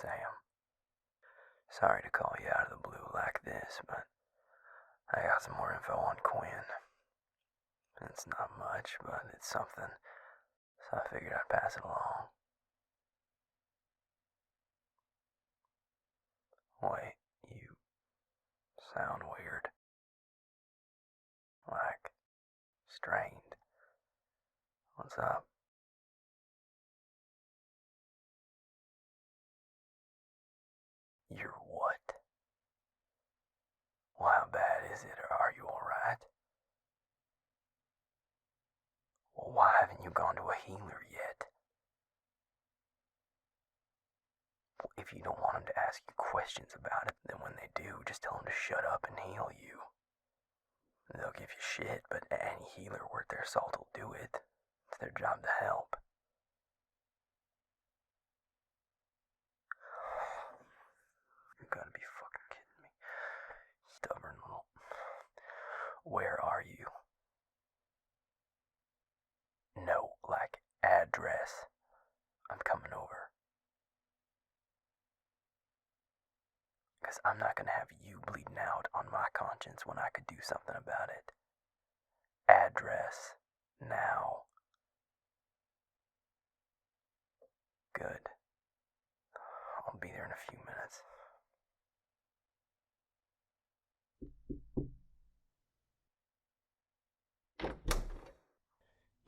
Sam. Sorry to call you out of the blue like this, but I got some more info on Quinn. It's not much, but it's something, so I figured I'd pass it along. Wait, you sound weird. Like, strained. What's up? You're what? Well, how bad is it, or are you alright? Well, why haven't you gone to a healer yet? If you don't want them to ask you questions about it, then when they do, just tell them to shut up and heal you. They'll give you shit, but any healer worth their salt will do it. It's their job to help. You gotta be fucking kidding me. Stubborn little... Where are you? No, like, address. I'm coming over. Because I'm not gonna have you bleeding out on my conscience when I could do something about it. Address. Now. Good. I'll be there in a few minutes.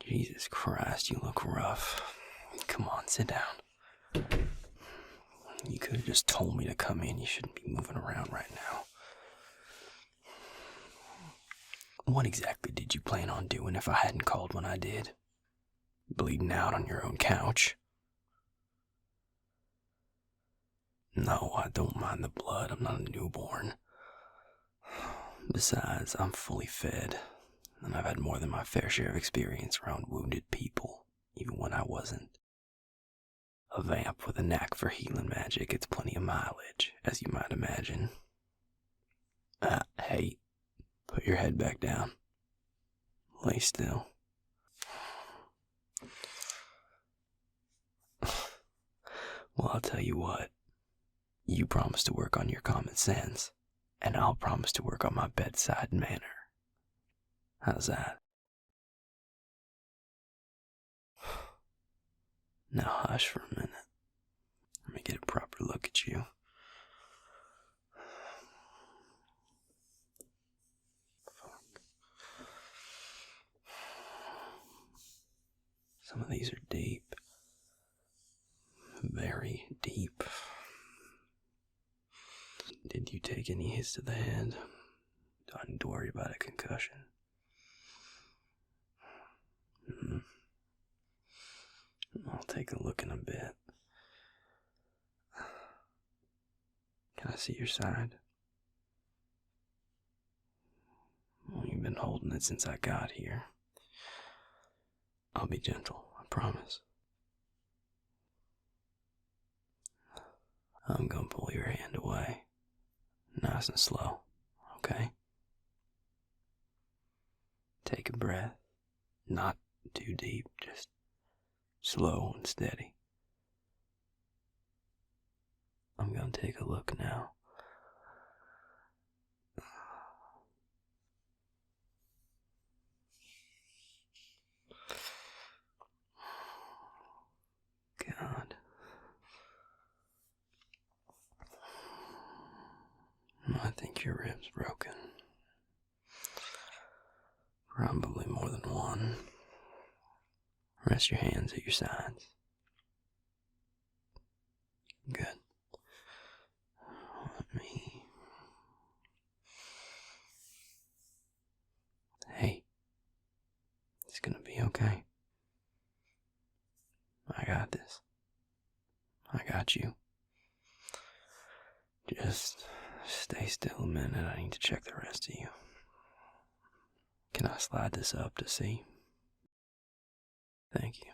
Jesus Christ, you look rough. Come on, sit down. You could have just told me to come in. You shouldn't be moving around right now. What exactly did you plan on doing if I hadn't called when I did? Bleeding out on your own couch? No, I don't mind the blood. I'm not a newborn. Besides, I'm fully fed, and I've had more than my fair share of experience around wounded people, even when I wasn't. A vamp with a knack for healing magic gets plenty of mileage, as you might imagine. Hey, put your head back down. Lay still. Well, I'll tell you what. You promise to work on your common sense, and I'll promise to work on my bedside manner. How's that? Now hush for a minute. Let me get a proper look at you. Fuck. Some of these are deep. Very deep. Did you take any hits to the head? Do I need to worry about a concussion? I'll take a look in a bit. Can I see your side? Well, you've been holding it since I got here. I'll be gentle, I promise. I'm gonna pull your hand away. Nice and slow, okay? Take a breath. Not too deep, just slow and steady. I'm gonna take a look now. God. I think your rib's broken. Probably more than one. Rest your hands at your sides. Good. Let me... Hey. It's gonna be okay. I got this. I got you. Just stay still a minute. I need to check the rest of you. Can I slide this up to see? Thank you.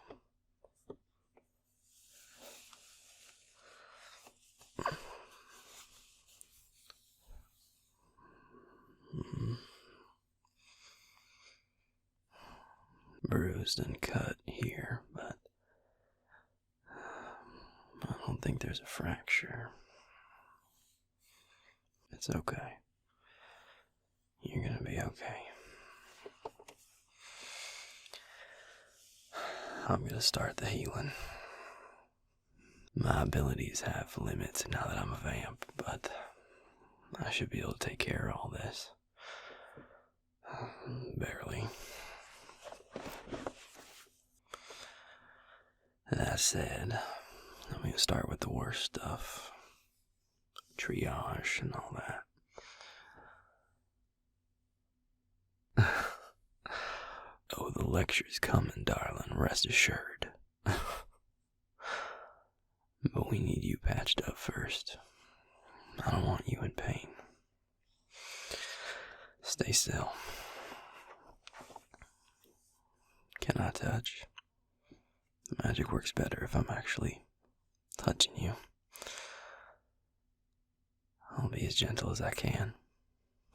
Bruised and cut here, but I don't think there's a fracture. It's okay. You're gonna be okay. I'm gonna start the healing. My abilities have limits now that I'm a vamp, but I should be able to take care of all this. Barely. That said, I'm gonna start with the worst stuff. Triage and all that. Oh, the lecture's coming, darling, rest assured. But we need you patched up first. I don't want you in pain. Stay still. Can I touch? The magic works better if I'm actually touching you. I'll be as gentle as I can.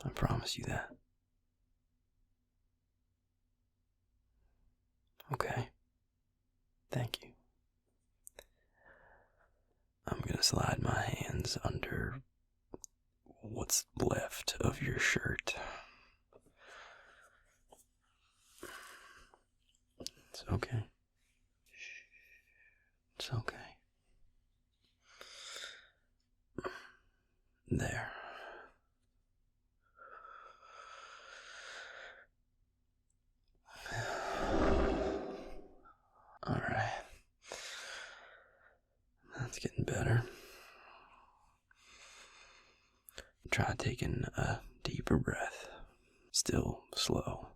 I promise you that. Okay. Thank you. I'm gonna slide my hands under what's left of your shirt. It's okay. It's okay. There. Alright. That's getting better. Try taking a deeper breath. Still slow.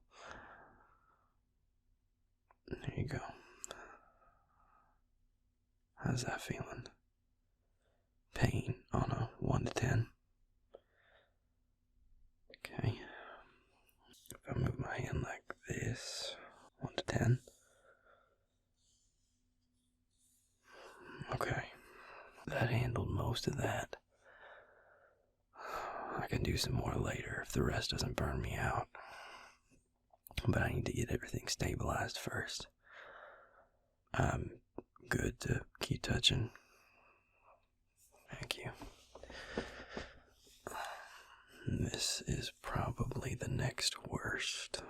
There you go. How's that feeling? Pain on a 1 to 10. Okay. If I move my hand like this, 1 to 10. Okay. That handled most of that. I can do some more later if the rest doesn't burn me out. But I need to get everything stabilized first. I'm good to keep touching. Thank you. This is probably the next worst.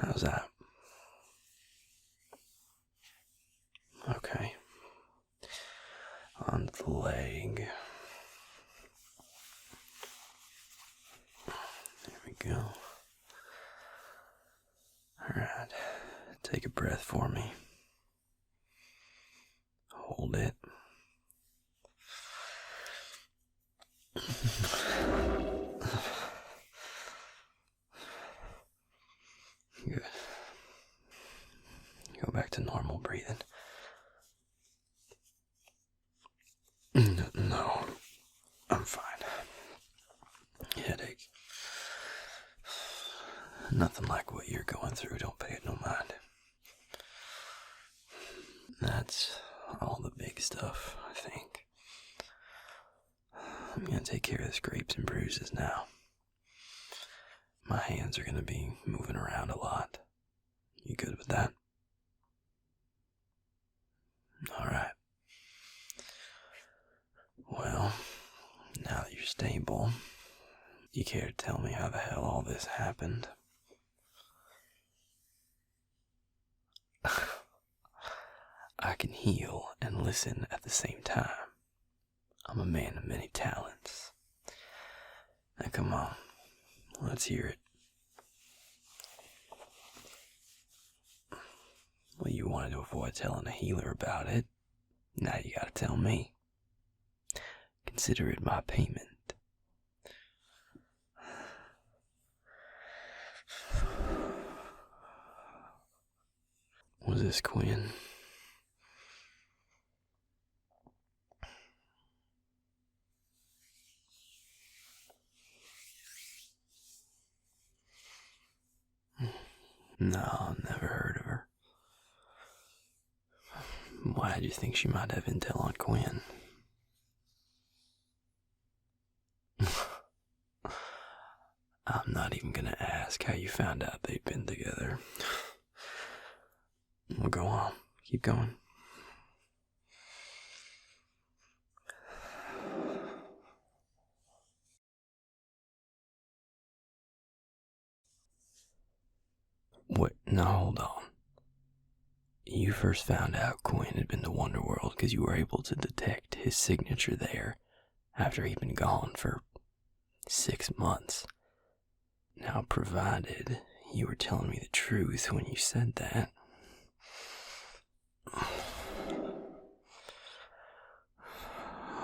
How's that? Okay. On the leg. There we go. Alright. Take a breath for me. Hold it. Good. Go back to normal breathing. No, I'm fine. Headache. Nothing like what you're going through, don't pay it no mind. That's all the big stuff, I think. I'm gonna take care of the scrapes and bruises now. My hands are gonna be moving around a lot. You good with that? Alright. Well, now that you're stable, you care to tell me how the hell all this happened? I can heal and listen at the same time. I'm a man of many talents. Now come on, let's hear it. Well, you wanted to avoid telling a healer about it. Now you gotta tell me. Consider it my payment. Was this Quinn? No, never heard of her. Why did you think she might have intel on Quinn? I'm not even gonna ask. ask how you found out they'd been together. Well, go on. Keep going. What? Now hold on. You first found out Quinn had been to Wonderworld because you were able to detect his signature there after he'd been gone for 6 months. Now, provided you were telling me the truth when you said that.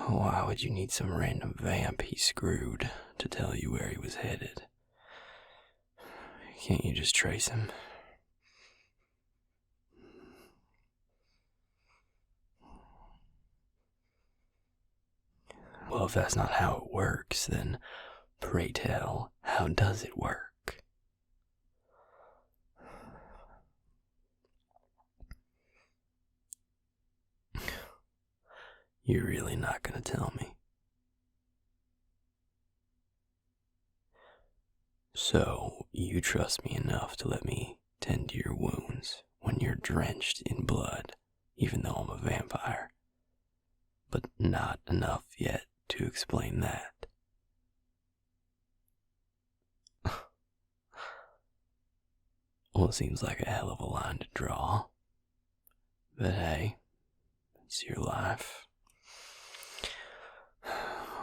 Why would you need some random vamp he screwed to tell you where he was headed? Can't you just trace him? Well, if that's not how it works, then pray tell, how does it work? You're really not gonna tell me. So, you trust me enough to let me tend to your wounds when you're drenched in blood, even though I'm a vampire. But not enough yet to explain that. Well, it seems like a hell of a line to draw. But hey, it's your life.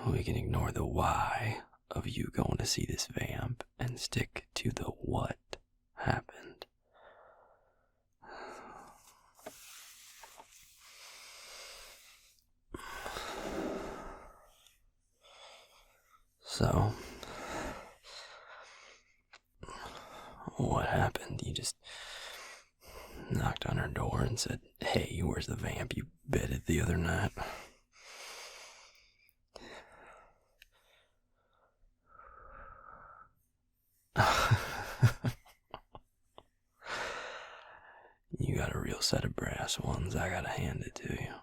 We can ignore the why of you going to see this vamp and stick to the what happened. So, what happened? You just knocked on her door and said, "Hey, where's the vamp you bedded the other night?" You got a real set of brass ones, I gotta hand it to you.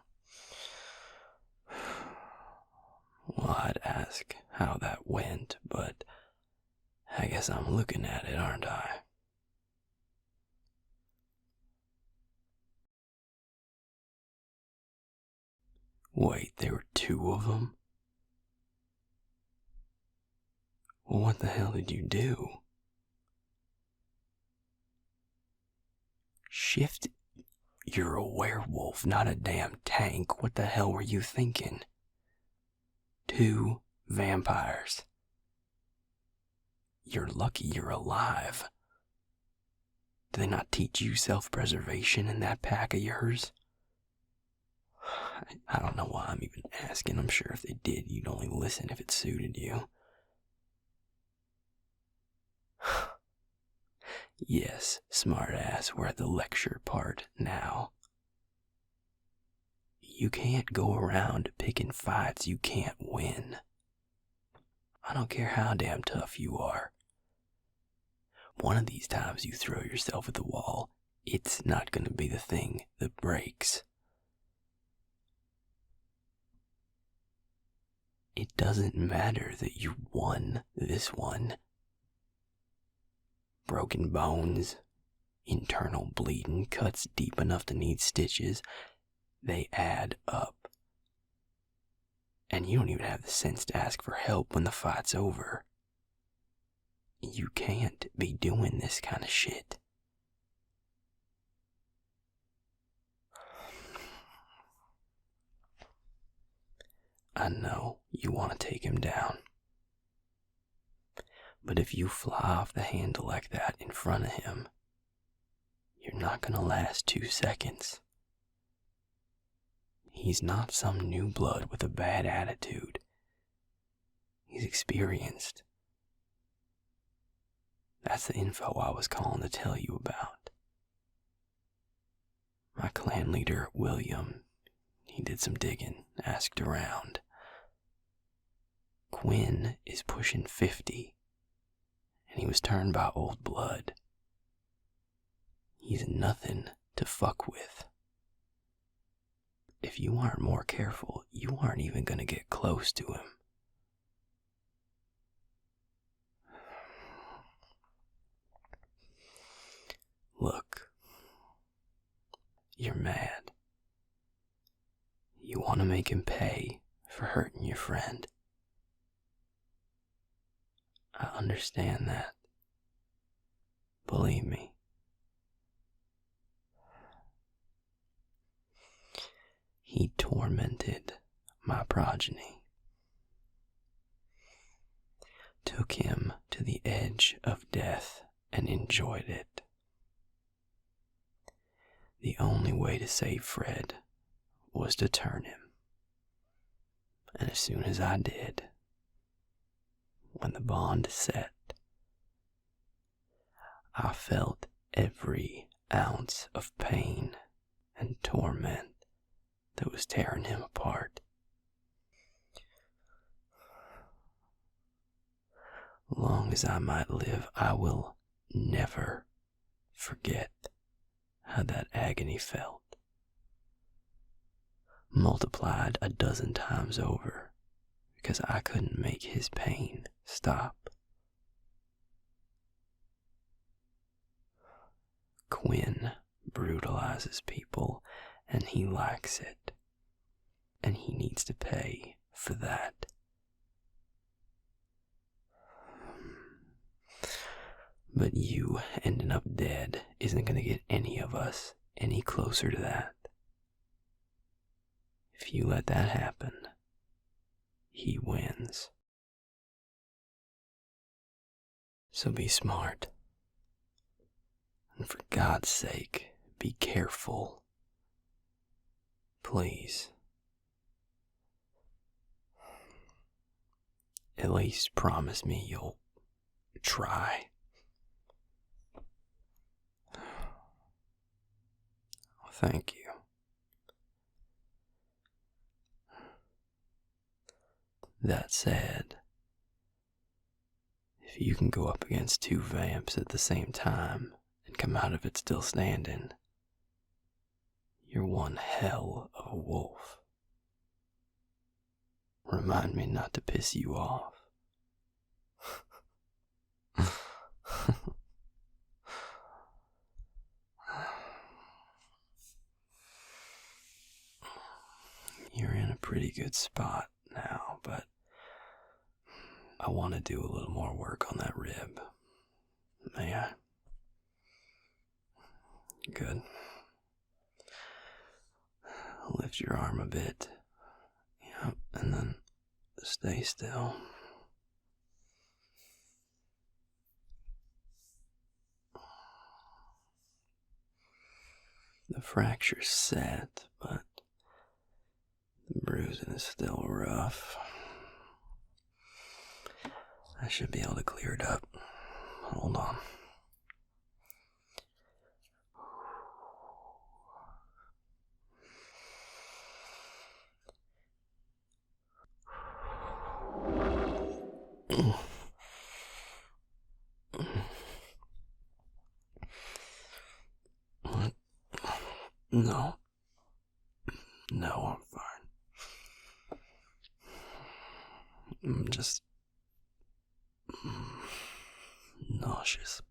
Well, I'd ask how that went, but I guess I'm looking at it, aren't I? Wait, there were 2 of them? Well, what the hell did you do? Shift? You're a werewolf, not a damn tank. What the hell were you thinking? 2 vampires. You're lucky you're alive. Do they not teach you self-preservation in that pack of yours? I don't know why I'm even asking. I'm sure if they did, you'd only listen if it suited you. Yes, smartass, we're at the lecture part now. You can't go around picking fights you can't win. I don't care how damn tough you are. One of these times you throw yourself at the wall, it's not going to be the thing that breaks. It doesn't matter that you won this one. Broken bones, internal bleeding, cuts deep enough to need stitches, they add up. And you don't even have the sense to ask for help when the fight's over. You can't be doing this kind of shit. I know you want to take him down. But if you fly off the handle like that in front of him, you're not gonna last 2 seconds. He's not some new blood with a bad attitude. He's experienced. That's the info I was calling to tell you about. My clan leader, William, he did some digging, asked around. Quinn is pushing 50, and he was turned by old blood. He's nothing to fuck with. If you aren't more careful, you aren't even gonna get close to him. Look, you're mad. You want to make him pay for hurting your friend. I understand that. Believe me. He tormented my progeny. Took him to the edge of death and enjoyed it. The only way to save Fred was to turn him. And as soon as I did, when the bond set, I felt every ounce of pain and torment that was tearing him apart. Long as I might live, I will never forget how that agony felt, multiplied a dozen times over, because I couldn't make his pain stop. Quinn brutalizes people, and he likes it, and he needs to pay for that. But you ending up dead isn't going to get any of us any closer to that. If you let that happen, he wins. So be smart. And for God's sake, be careful. Please. At least promise me you'll try. Thank you. That said, if you can go up against two vamps at the same time and come out of it still standing, you're one hell of a wolf. Remind me not to piss you off. You're in a pretty good spot now, but I want to do a little more work on that rib. May I? Good. Lift your arm a bit. Yep, and then stay still. The fracture's set, but the bruising is still rough. I should be able to clear it up. Hold on. What? No. No, I'm fine. I'm just nauseous.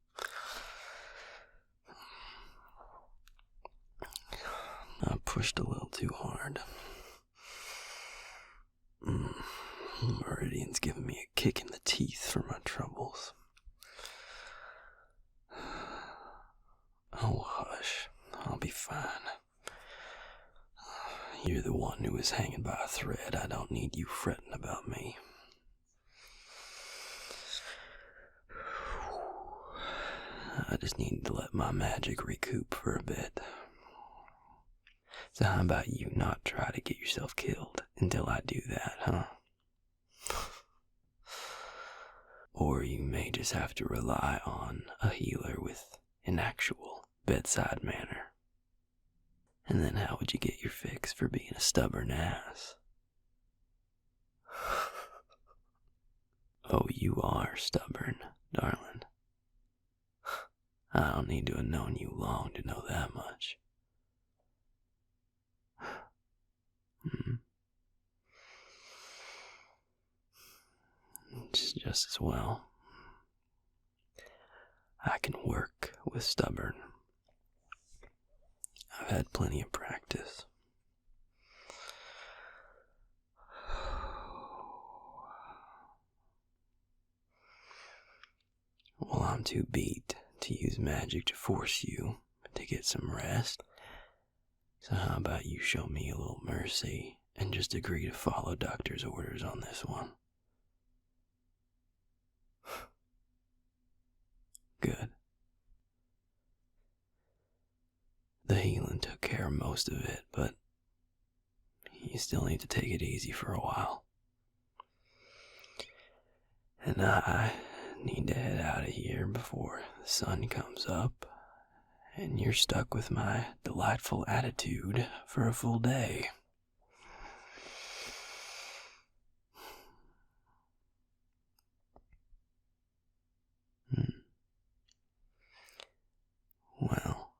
I pushed a little too hard. Meridian's giving me a kick in the teeth for my troubles. Oh, hush. I'll be fine. You're the one who is hanging by a thread. I don't need you fretting about me. I just need to let my magic recoup for a bit. So how about you not try to get yourself killed until I do that, huh? Or you may just have to rely on a healer with an actual bedside manner. And then how would you get your fix for being a stubborn ass? Oh, you are stubborn, darling. I don't need to have known you long to know that much. It's just as well. I can work with stubborn had plenty of practice. Well, I'm too beat to use magic to force you to get some rest. So how about you show me a little mercy and just agree to follow doctor's orders on this one? Good. The healing took care of most of it, but you still need to take it easy for a while. And I need to head out of here before the sun comes up, and you're stuck with my delightful attitude for a full day. Well,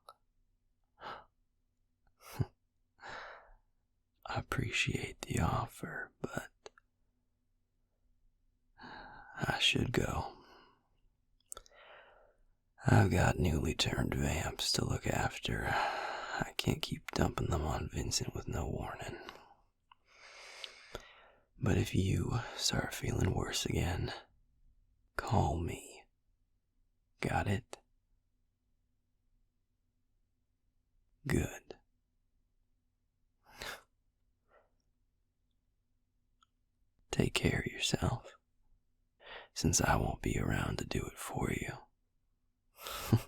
I appreciate the offer, but I should go. I've got newly turned vamps to look after. I can't keep dumping them on Vincent with no warning. But if you start feeling worse again, call me. Got it? Good. Take care of yourself, since I won't be around to do it for you.